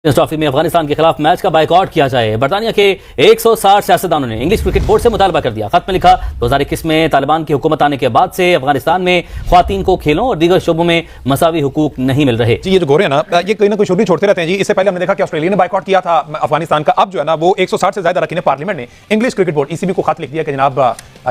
इस ट्रॉफी में अफगानिस्तान के खिलाफ मैच का बायकॉट किया जाए। बरतानिया के 160 सियासतदानों ने इंग्लिश क्रिकेट बोर्ड से मुतालबा कर दिया। खत में लिखा 2021 में तालिबान की हुकूमत आने के बाद से अफगानिस्तान में ख्वातीन को खेलों और दीगर शोबों में मसावी हुकूक नहीं मिल रहे। जी ये जो गोरे ना ये कहीं ना कोई शुरू छोड़ते रहते हैं जी। इससे पहले हमने देखा कि ऑस्ट्रेलिया ने बायकॉट किया था अफगानिस्तान का। अब जो है ना वो 160 से ज्यादा अरकान पार्लियामेंट ने इंग्लिश क्रिकेट बोर्ड ईसीबी को खत लिख दिया कि जनाब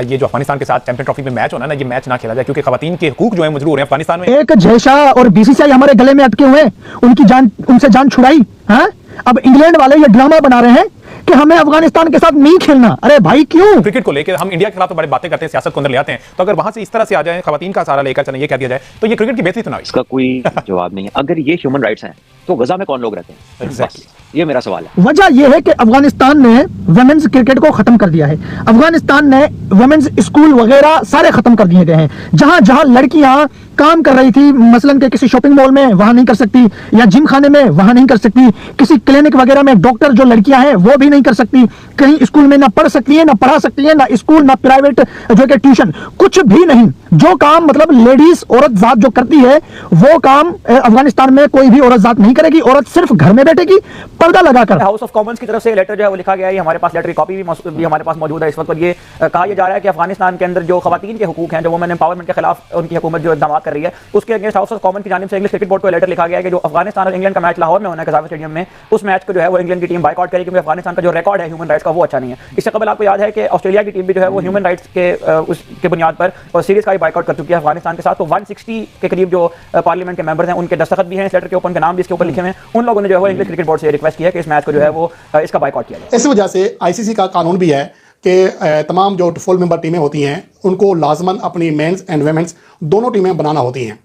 ये जो अफगानिस्तान के साथ चैंपियन ट्रॉफी में मैच होना ना ये मैच ना खेला जाए क्योंकि खवातीन के हुकूक जो है मजबूर हैं अफगानिस्तान में। एक जयशाह और बीसीसीआई हमारे गले में अटके हुए, उनसे जान छुड़ाई। हाँ, अब इंग्लैंड वाले ये ड्रामा बना रहे हैं कि हमें अफगानिस्तान के साथ नहीं खेलना। अरे भाई क्यों? क्रिकेट को लेकर हम इंडिया के खिलाफ तो बड़ी बातें करते हैं, सियासत को अंदर ले आते हैं, तो अगर वहां से इस तरह से आ जाए खवातीन का सहारा लेकर चलें ये कह दिया जाए तो ये क्रिकेट की बेहतरी तो ना हो। इसका कोई जवाब नहीं है। अगर ये ह्यूमन राइट्स हैं तो गजा में कौन लोग रहते हैं? Exactly. ये मेरा सवाल है। वजह यह है कि अफगानिस्तान ने वुमेन्स क्रिकेट को खत्म कर दिया है। अफगानिस्तान ने वुमेन्स स्कूल वगैरह सारे खत्म कर दिए गए हैं। जहां जहां लड़कियां काम कर रही थी, मसलन के किसी शॉपिंग मॉल में वहां नहीं कर सकती, या जिम खाने में वहां नहीं कर सकती, किसी क्लिनिक वगैरह में डॉक्टर जो लड़कियां हैं वो भी नहीं कर सकती, कहीं स्कूल में ना पढ़ सकती है, ना पढ़ा सकती है, ना स्कूल, ना प्राइवेट जो कि ट्यूशन, कुछ भी नहीं। जो काम मतलब लेडीज औरत जात जो करती है वो काम अफगानिस्तान में कोई भी औरत जात नहीं करेगी। औरत सिर्फ घर में बैठेगी पर्दा लगाकर। हाउस ऑफ कॉमन्स की तरफ से लेटर जो है वो लिखा गया है, हमारे पास लेटर की कॉपी भी हमारे पास मौजूद है इस वक्त। और ये कहा यह जा रहा है कि अफगानिस्तान के अंदर जो खवातीन के हुकूक हैं, जो वुमेन एम्पावरमेंट के खिलाफ उनकी हुकूमत जो इक़दाम कर रही है, उसके अगेंस्ट हाउस ऑफ कॉमन की जानिब से इंग्लिश क्रिकेट बोर्ड को लेटर लिखा गया है कि जो अफगानिस्तान और इंग्लैंड का मैच लाहौर में होना है कज़ाफ स्टेडियम में, उस मैच को जो है वो इंग्लैंड की टीम बायकॉट करेगी क्योंकि अफगानिस्तान का जो रिकॉर्ड है ह्यूमन राइट्स का वो अच्छा नहीं है। इससे कबल आपको याद है कि ऑस्ट्रेलिया की टीम भी जो है वो ह्यूमन राइट्स के उसके बुनियाद पर और सीरीज का भी बायकॉट कर चुकी है अफगानिस्तान के साथ। तो 160 के करीब जो पार्लियामेंट के मेंबर्स हैं उनके दस्तखत भी हैं इस लेटर के ऊपर, उनके नाम भी इसके ऊपर लिखे हुए हैं। उन लोगों ने जो है वो इंग्लिश क्रिकेट बोर्ड से रिक्वेस्ट की है कि इस मैच को जो है वो इसका बायकॉट किया जाए। इस वजह से आईसीसी का कानून भी है कि तमाम जो फुल मेंबर टीमें होती हैं उनको लाजमन अपनी मेंस एंड वेमेंस दोनों टीमें बनाना होती हैं।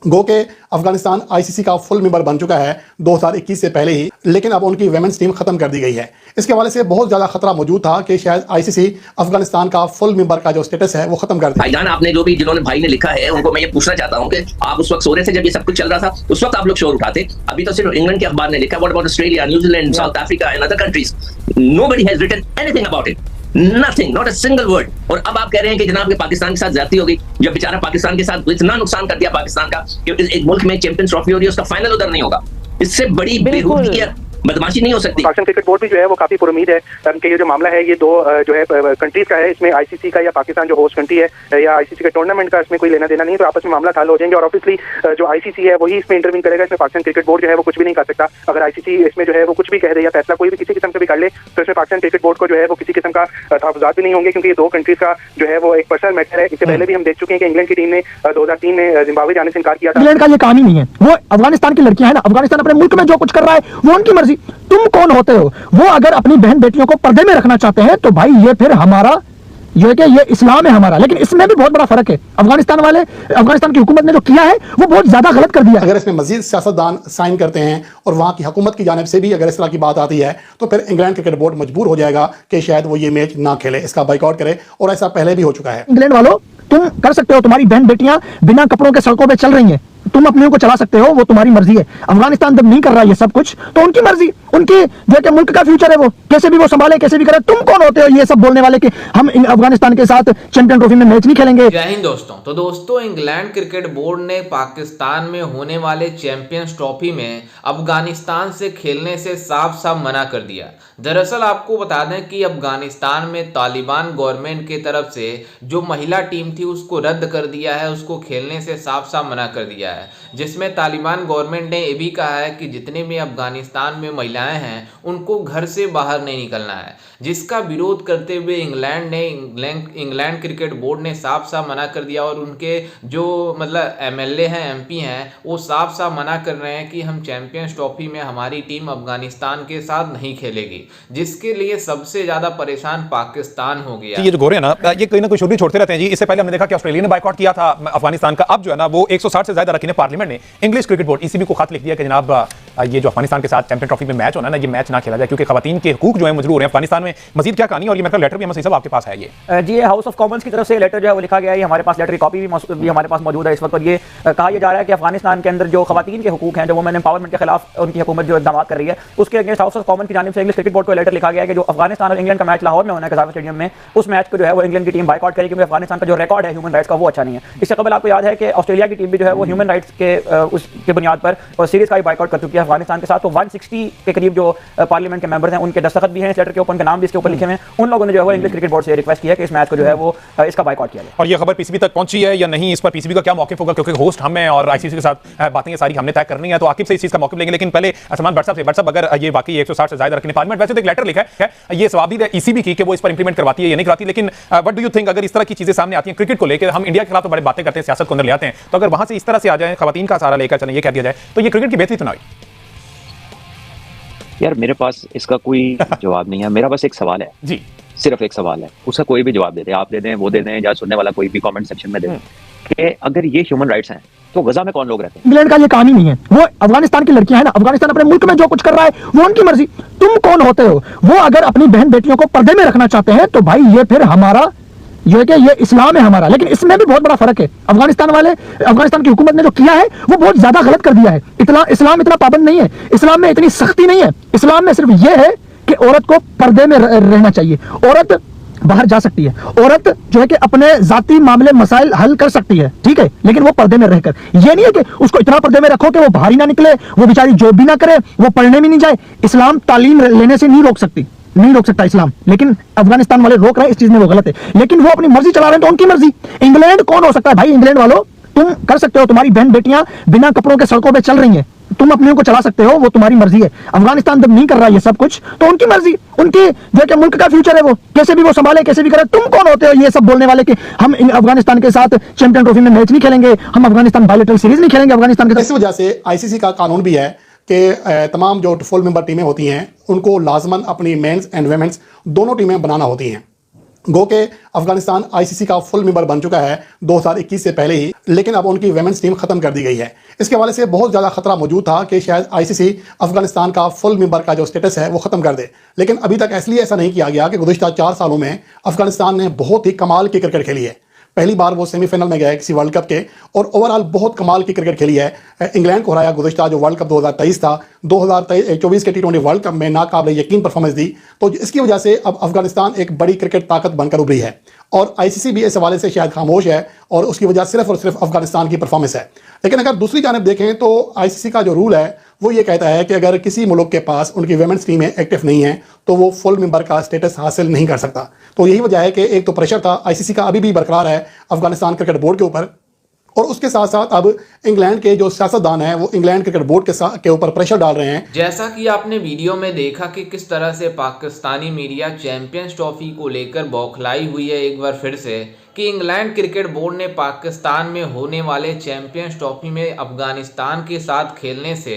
गो के अफगानिस्तान आईसीसी का फुल मेंबर बन चुका है 2021 से पहले ही, लेकिन अब उनकी वेमेंस टीम खत्म कर दी गई है। इसके हवाले से बहुत ज्यादा खतरा मौजूद था कि शायद आईसीसी अफगानिस्तान का फुल मेंबर का जो स्टेटस है वो खत्म कर दे। भाईजान आपने जो भी जिन्होंने भाई ने लिखा है उनको मैं ये पूछना चाहता हूँ कि आप उस वक्त सो रहे थे जब ये सब कुछ चल रहा था? उस वक्त आप लोग शोर उठाते। अभी तो सिर्फ इंग्लैंड के अखबार ने लिखा, what about Australia, New Zealand, South Africa and other countries? Nobody has written anything about it, nothing, not a single word. और अब आप कह रहे हैं कि जनाब के पाकिस्तान के साथ ज्यादती हो गई, जब बेचारा पाकिस्तान के साथ इतना नुकसान कर दिया पाकिस्तान का कि एक मुल्क में चैंपियंस ट्रॉफी हो रही है उसका फाइनल उधर नहीं होगा। इससे बड़ी बेहूदी है, बदमाशी नहीं हो सकती। पाकिस्तान क्रिकेट बोर्ड भी जो है वो काफी पुरुमीद है कि ये जो मामला है ये दो जो है कंट्रीज का है, इसमें आईसीसी का या पाकिस्तान जो होस्ट कंट्री है या आईसीसी के टूर्नामेंट का इसमें कोई लेना देना नहीं, तो आपस में मामला हल हो जाएंगे। और ऑब्वियसली जो आईसीसी है वही इसमें इंटरवीन करेगा, इसमें पाकिस्तान क्रिकेट बोर्ड जो है वो कुछ भी नहीं कर सकता। अगर आईसीसी इसमें जो है वो कुछ भी कह दे या फैसला कोई भी किसी किस्म का भी कर ले तो इसमें पाकिस्तान क्रिकेट बोर्ड को जो है वो किसी किस्म का तहफ़्फ़ुज़ात भी नहीं होंगे, क्योंकि ये दो कंट्रीज का जो है वो एक पर्सनल मैटर है। इससे पहले भी हम देख चुके हैं कि इंग्लैंड की टीम ने 2003 में जिम्बाब्वे जाने से इनकार किया था। इंग्लैंड का ये काम ही नहीं है, वो अफगानिस्तान की लड़कियां हैं ना, अफगानिस्तान अपने मुल्क में जो कुछ कर रहा है वो उनकी मर्जी। तुम कौन होते हो? वो अगर अपनी बहन बेटियों को पर्दे में रखना चाहते हैं तो भाई ये फिर हमारा ये है कि ये इस्लाम है हमारा, लेकिन इसमें भी बहुत बड़ा फर्क है। अफगानिस्तान की हुकूमत ने जो किया है वो बहुत ज्यादा गलत कर दिया। अगर इसमें मजीद सियासतदान साइन करते हैं और वहां की हुकूमत की जानिब से भी अगर इस तरह की बात आती है तो फिर इंग्लैंड क्रिकेट बोर्ड मजबूर हो जाएगा कि शायद वो ये मैच ना खेले, इसका बाइकआउट करे, और ऐसा पहले भी हो चुका है। इंग्लैंड वालों तुम कर सकते हो, तुम्हारी बहन बेटियां बिना कपड़ों के सड़कों पे चल रही हैं, तुम अपने को चला सकते हो, वो तुम्हारी मर्जी है। अफगानिस्तान जब नहीं कर रहा ये सब कुछ तो उनकी मर्जी, उनकी जो कि मुल्क का फ्यूचर है वो कैसे भी वो संभाले, कैसे भी करे। तुम कौन होते हो ये सब बोलने वाले कि हम अफगानिस्तान के साथ चैंपियन ट्रॉफी में मैच नहीं खेलेंगे? जय हिंद दोस्तों। तो दोस्तों इंग्लैंड क्रिकेट बोर्ड ने पाकिस्तान में होने वाले चैंपियंस ट्रॉफी में अफगानिस्तान से खेलने से साफ साफ मना कर दिया। दरअसल आपको बता दें कि अफगानिस्तान में तालिबान गवर्नमेंट की तरफ से जो महिला टीम थी उसको रद्द कर दिया है, उसको खेलने से साफ साफ मना कर दिया है, जिसमें तालिबान गवर्नमेंट ने यह भी कहा है कि जितने भी अफगानिस्तान में महिलाएं हैं उनको घर से बाहर नहीं निकलना है, जिसका विरोध करते हुए इंग्लैंड क्रिकेट बोर्ड ने साफ साफ मना कर दिया। और उनके जो मतलब एमएलए हैं, एमपी हैं, वो साफ साफ मना कर रहे हैं कि हम चैंपियंस ट्रॉफी में हमारी टीम अफगानिस्तान के साथ नहीं खेलेगी, जिसके लिए सबसे ज्यादा परेशान पाकिस्तान हो गया। ये जो गोरे ना ये कहीं ना कोई शुरू छोड़ते रहते हैं जी। इससे पहले हमने देखा कि ऑस्ट्रेलिया ने बायकॉट किया था अफगानिस्तान का। अब जो है ना वो 160 से ज्यादा अरकान पार्लियामेंट ने इंग्लिश क्रिकेट बोर्ड ईसीबी को खत लिख दिया कि जनाब ये जो अफगानिस्तान के साथ चैंपियन ट्रॉफी में मैच होना ना ये मैच ना खेला जाए क्योंकि खवातीन के हुकूक जो है मजबूर हैं अफगानिस्तान में। मजीद क्या कहानी और ये मतलब लेटर भी सब आपके पास है? ये जी हाउस ऑफ कॉमन्स की तरफ से लेटर जो है वो लिखा गया है, हमारे पास लेटर की कॉपी भी हमारे पास मौजूद है इस वक्त। और ये कहा यह जा रहा है कि अफगानिस्तान के अंदर जो खवातीन के हुकूक हैं, जो वुमेन एम्पावरमेंट के खिलाफ उनकी हुकूमत जो इक़दाम कर रही है, उसके अगेंस्ट हाउस ऑफ कॉमन की जानिब से इंग्लिश क्रिकेट बोर्ड को लेटर लिखा गया है कि जो अफगानिस्तान और इंग्लैंड का मैच लाहौर में होना है कज़ाफ स्टेडियम में, उस मैच को जो है वो इंग्लैंड की टीम बायकॉट करेगी क्योंकि अफगानिस्तान का जो रिकॉर्ड है ह्यूमन राइट्स का वो अच्छा नहीं है। इससे कबल आपको याद है कि ऑस्ट्रेलिया की टीम भी जो है वो ह्यूमन राइट्स के उसके बुनियाद पर और सीरीज का भी बायकॉट कर चुकी है अफगानिस्तान के साथ, तो 160 के करीब जो पार्लियामेंट के मेंबर्स हैं उनके दस्तखत भी हैं इस लेटर के ऊपर, उनके नाम भी इसके ऊपर लिखे हुए हैं। उन लोगों ने जो है इंग्लिश क्रिकेट बोर्ड से रिक्वेस्ट की है कि इस मैच को जो है वो इसका बायकॉट किया जाए। और ये खबर पीसीबी तक पहुंची है या नहीं, इस पर पीसीबी का क्या मौकिफ होगा, क्योंकि होस्ट हम हैं और आईसीसी के साथ बातें ये सारी हमने तय करनी है, तो आकिब से इस चीज का मौकिफ लेंगे। लेकिन पहले सलमान भट्ट साहब से, भट्ट साहब अगर ये वाकई 160 से ज्यादा रखने पार्लियामेंट, वैसे तो एक लेटर लिखा है, ये सवाल है ईसीबी की कि वो इस पर इंप्लीमेंट करवाती है या नहीं करवाती, लेकिन व्हाट डू यू थिंक अगर इस तरह की चीजें सामने आती हैं क्रिकेट को लेकर, हम इंडिया के खिलाफ तो बड़ी बातें करते हैं, सियासत को अंदर ले आते हैं, तो अगर वहां से इस तरह से आ जाए, खवातीन का सहारा लेकर चलें, ये कह दिया जाए, तो ये क्रिकेट की बेहतरी तो ना हुई? यार मेरे पास इसका कोई जवाब नहीं है, मेरा बस एक सवाल है जी, सिर्फ एक सवाल है, उसका कोई भी जवाब दे दे, आप दे दें, वो दे दें, या सुनने वाला कोई भी कमेंट सेक्शन में दे दें कि अगर ये ह्यूमन राइट्स हैं तो गजा में कौन लोग रहते हैं? इंग्लैंड का ये काम ही नहीं है, वो अफगानिस्तान की लड़कियां हैं ना, अफगानिस्तान अपने मुल्क में जो कुछ कर रहा है वो उनकी मर्जी, तुम कौन होते हो? वो अगर अपनी बहन बेटियों को पर्दे में रखना चाहते हैं तो भाई ये फिर हमारा जो है कि ये इस्लाम है हमारा, लेकिन इसमें भी बहुत बड़ा फर्क है। अफगानिस्तान की हुकूमत ने जो किया है वो बहुत ज्यादा गलत कर दिया है। इस्लाम इतना पाबंद नहीं है, इस्लाम में इतनी सख्ती नहीं है, इस्लाम में सिर्फ ये है कि औरत को पर्दे में रहना चाहिए, औरत बाहर जा सकती है, औरत जो है कि अपने जाती मामले मसाइल हल कर सकती है, ठीक है, लेकिन वो पर्दे में रहकर। ये नहीं है कि उसको इतना पर्दे में रखो कि वो बाहर ही ना निकले, वो बेचारी जॉब भी ना करे, वो पढ़ने भी नहीं जाए। इस्लाम तालीम लेने से नहीं रोक सकता इस्लाम, लेकिन अफगानिस्तान वाले रोक रहे हैं, इस चीज में वो गलत है, लेकिन वो अपनी मर्जी चला रहे हैं तो उनकी मर्जी। इंग्लैंड कौन हो सकता है भाई? इंग्लैंड वालों तुम कर सकते हो, तुम्हारी बहन बेटियां बिना कपड़ों के सड़कों पे चल रही हैं, तुम अपने को चला सकते हो, वो तुम्हारी मर्जी है। अफगानिस्तान जब नहीं कर रहा है ये सब कुछ तो उनकी मर्जी, उनकी जो कि मुल्क का फ्यूचर है, वो कैसे भी वो संभाले, कैसे भी करे। तुम कौन होते हो ये सब बोलने वाले कि हम अफगानिस्तान के साथ चैंपियन ट्रॉफी में मैच नहीं खेलेंगे, हम अफगानिस्तान बायलैटरल सीरीज नहीं खेलेंगे अफगानिस्तान के साथ? इस वजह से आईसीसी का कानून भी है कि तमाम जो फुल मेंबर टीमें होती हैं उनको लाजमन अपनी मेंस एंड वेमेंस दोनों टीमें बनाना होती हैं। गो के अफगानिस्तान आईसीसी का फुल मेंबर बन चुका है 2021 से पहले ही, लेकिन अब उनकी वेमेंस टीम खत्म कर दी गई है। इसके हवाले से बहुत ज़्यादा खतरा मौजूद था कि शायद आईसीसी अफगानिस्तान का फुल मेंबर का जो स्टेटस है वो ख़त्म कर दे, लेकिन अभी तक इसलिए ऐसा नहीं किया गया कि गुज़िश्ता 4 सालों में अफगानिस्तान ने बहुत ही कमाल की क्रिकेट खेली है। पहली बार वो सेमीफाइनल में गया है किसी वर्ल्ड कप के, और ओवरऑल बहुत कमाल की क्रिकेट खेली है। इंग्लैंड को हराया गुज़िश्ता जो वर्ल्ड कप 2023 था, 2024 के T20 वर्ल्ड कप में नाकाबिले यकीन परफॉर्मेंस दी, तो इसकी वजह से अब अफगानिस्तान एक बड़ी क्रिकेट ताकत बनकर उभरी है, और आईसीसी भी इस हवाले से शायद खामोश है, और उसकी वजह सिर्फ और सिर्फ अफगानिस्तान की परफॉर्मेंस है। लेकिन अगर दूसरी जानब देखें तो आईसीसी का जो रूल है वो ये कहता है कि अगर किसी मुल्क के पास उनकी वेमेंस टीमें एक्टिव नहीं है तो वो फुल मेंबर का स्टेटस हासिल नहीं कर सकता। तो यही वजह है कि एक तो प्रेशर था आईसीसी का अभी भी बरकरार है अफगानिस्तान क्रिकेट बोर्ड के ऊपर, और उसके साथ साथ अब इंग्लैंड के जो सियासतदान हैं वो इंग्लैंड क्रिकेट बोर्ड के ऊपर प्रेशर डाल रहे हैं। जैसा कि आपने वीडियो में देखा कि किस तरह से पाकिस्तानी मीडिया चैंपियंस ट्रॉफी को लेकर बौखलाई हुई है एक बार फिर से, कि इंग्लैंड क्रिकेट बोर्ड ने पाकिस्तान में होने वाले चैंपियंस ट्रॉफी में अफगानिस्तान के साथ खेलने से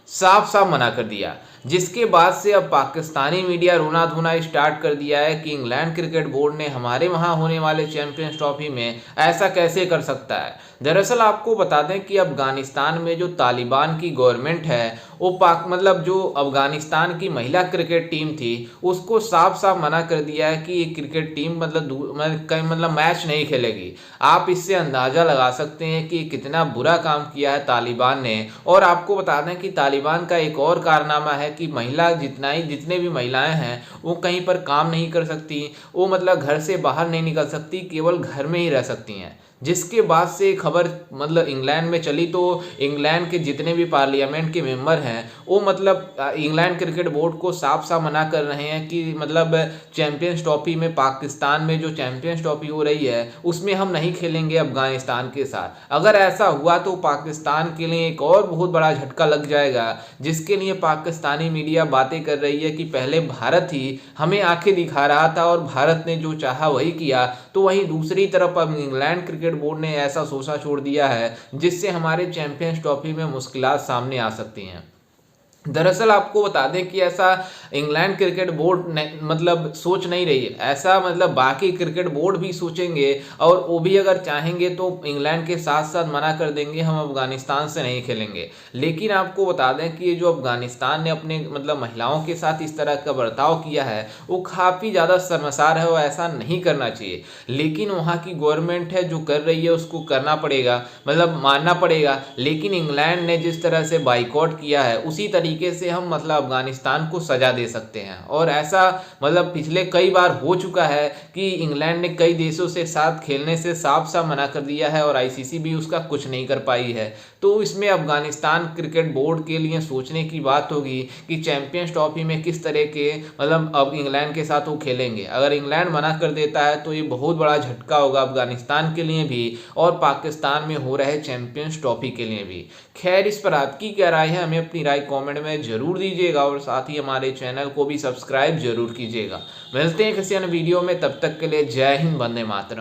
साफ साफ मना कर दिया, जिसके बाद से अब पाकिस्तानी मीडिया रोना धोना स्टार्ट कर दिया है कि इंग्लैंड क्रिकेट बोर्ड ने हमारे वहां होने वाले चैंपियंस ट्रॉफी में ऐसा कैसे कर सकता है। दरअसल आपको बता दें कि अफगानिस्तान में जो तालिबान की गवर्नमेंट है वो मतलब जो अफगानिस्तान की महिला क्रिकेट टीम थी उसको साफ साफ मना कर दिया है कि ये क्रिकेट टीम मतलब मैच नहीं खेलेगी। आप इससे अंदाज़ा लगा सकते हैं कि कितना बुरा काम किया है तालिबान ने। और आपको बता दें कि तालिबान का एक और कारनामा है कि महिला जितने भी महिलाएं हैं वो कहीं पर काम नहीं कर सकती, वो मतलब घर से बाहर नहीं निकल सकती, केवल घर में ही रह सकती हैं। जिसके बाद से खबर मतलब इंग्लैंड में चली तो इंग्लैंड के जितने भी पार्लियामेंट के मेंबर हैं वो मतलब इंग्लैंड क्रिकेट बोर्ड को साफ साफ मना कर रहे हैं कि मतलब चैंपियंस ट्रॉफी में पाकिस्तान में जो चैंपियंस ट्रॉफी हो रही है उसमें हम नहीं खेलेंगे अफगानिस्तान के साथ। अगर ऐसा हुआ तो पाकिस्तान के लिए एक और बहुत बड़ा झटका लग जाएगा, जिसके लिए पाकिस्तानी मीडिया बातें कर रही है कि पहले भारत ही हमें आंखें दिखा रहा था और भारत ने जो चाहा वही किया, तो वहीं दूसरी तरफ अब इंग्लैंड क्रिकेट बोर्ड ने ऐसा सोचा छोड़ दिया है जिससे हमारे चैंपियंस ट्रॉफी में मुश्किलात सामने आ सकती हैं। दरअसल आपको बता दें कि ऐसा इंग्लैंड क्रिकेट बोर्ड मतलब सोच नहीं रही है, ऐसा मतलब बाकी क्रिकेट बोर्ड भी सोचेंगे और वो भी अगर चाहेंगे तो इंग्लैंड के साथ साथ मना कर देंगे हम अफगानिस्तान से नहीं खेलेंगे। लेकिन आपको बता दें कि ये जो अफगानिस्तान ने अपने मतलब महिलाओं के साथ इस तरह का बर्ताव किया है वो काफ़ी ज़्यादा शर्मसार है, वो ऐसा नहीं करना चाहिए। लेकिन वहाँ की गवर्नमेंट है जो कर रही है उसको करना पड़ेगा, मतलब मानना पड़ेगा। लेकिन इंग्लैंड ने जिस तरह से बाइकआउट किया है उसी तरीके से हम मतलब अफगानिस्तान को सजा दे सकते हैं। और ऐसा मतलब पिछले कई बार हो चुका है कि इंग्लैंड ने कई देशों से साथ खेलने से साफ साफ मना कर दिया है और आईसीसी भी उसका कुछ नहीं कर पाई है। तो इसमें अफगानिस्तान क्रिकेट बोर्ड के लिए सोचने की बात होगी कि चैंपियंस ट्रॉफी में किस तरह के मतलब अब इंग्लैंड के साथ वो खेलेंगे। अगर इंग्लैंड मना कर देता है तो ये बहुत बड़ा झटका होगा अफगानिस्तान के लिए भी और पाकिस्तान में हो रहे चैंपियंस ट्रॉफी के लिए भी। खैर, इस पर आपकी क्या राय है हमें अपनी राय कमेंट में जरूर दीजिएगा और साथ ही हमारे चैनल को भी सब्सक्राइब जरूर कीजिएगा। मिलते हैं किसी अन्य वीडियो में, तब तक के लिए जय हिंद, वंदे मातरम।